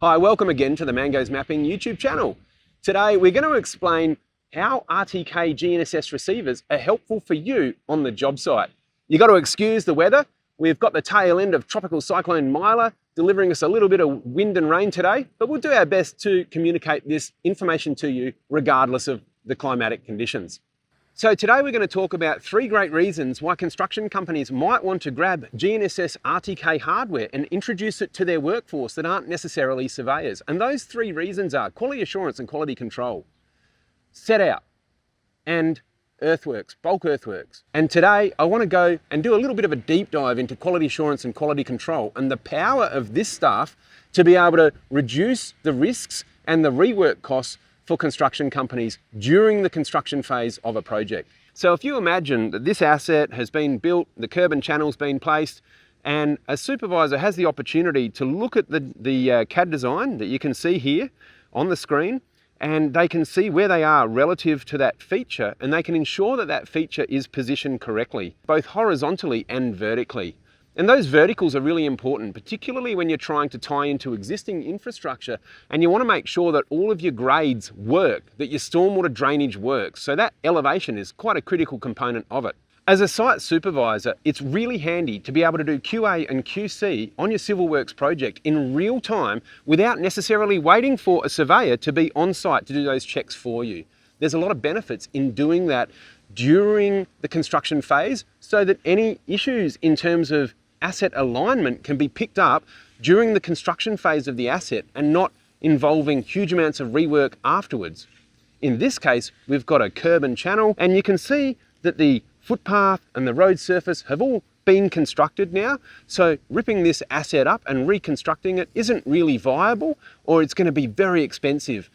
Hi, welcome again to the Mangoes Mapping YouTube channel. Today we're going to explain how RTK GNSS receivers are helpful for you on the job site. You've got to excuse the weather. We've got the tail end of Tropical Cyclone Myla delivering us a little bit of wind and rain today, but we'll do our best to communicate this information to you regardless of the climatic conditions. So today we're going to talk about 3 great reasons why construction companies might want to grab GNSS RTK hardware and introduce it to their workforce that aren't necessarily surveyors. And those 3 reasons are quality assurance and quality control, set out, and earthworks, bulk earthworks. And today I want to go and do a little bit of a deep dive into quality assurance and quality control and the power of this stuff to be able to reduce the risks and the rework costs for construction companies during the construction phase of a project. So if you imagine that this asset has been built, the curb and channel's been placed, and a supervisor has the opportunity to look at the CAD design that you can see here on the screen, and they can see where they are relative to that feature, and they can ensure that that feature is positioned correctly, both horizontally and vertically. And those verticals are really important, particularly when you're trying to tie into existing infrastructure and you want to make sure that all of your grades work, that your stormwater drainage works. So that elevation is quite a critical component of it. As a site supervisor, it's really handy to be able to do QA and QC on your civil works project in real time without necessarily waiting for a surveyor to be on site to do those checks for you. There's a lot of benefits in doing that during the construction phase so that any issues in terms of asset alignment can be picked up during the construction phase of the asset and not involving huge amounts of rework afterwards. In this case, we've got a curb and channel, and you can see that the footpath and the road surface have all been constructed now. So ripping this asset up and reconstructing it isn't really viable, or it's going to be very expensive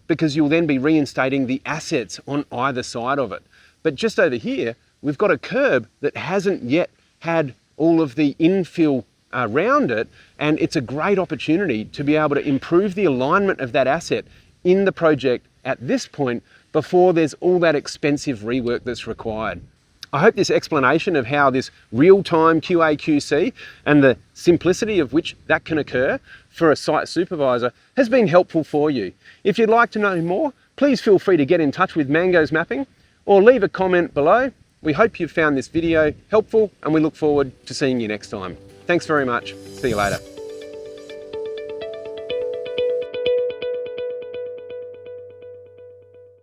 because you'll then be reinstating the assets on either side of it. But just over here, we've got a curb that hasn't yet had all of the infill around it, and it's a great opportunity to be able to improve the alignment of that asset in the project at this point before there's all that expensive rework that's required. I hope this explanation of how this real-time QA/QC and the simplicity of which that can occur for a site supervisor has been helpful for you. If you'd like to know more, please feel free to get in touch with Mangoes Mapping or leave a comment below. We hope you've found this video helpful, and we look forward to seeing you next time. Thanks very much. See you later.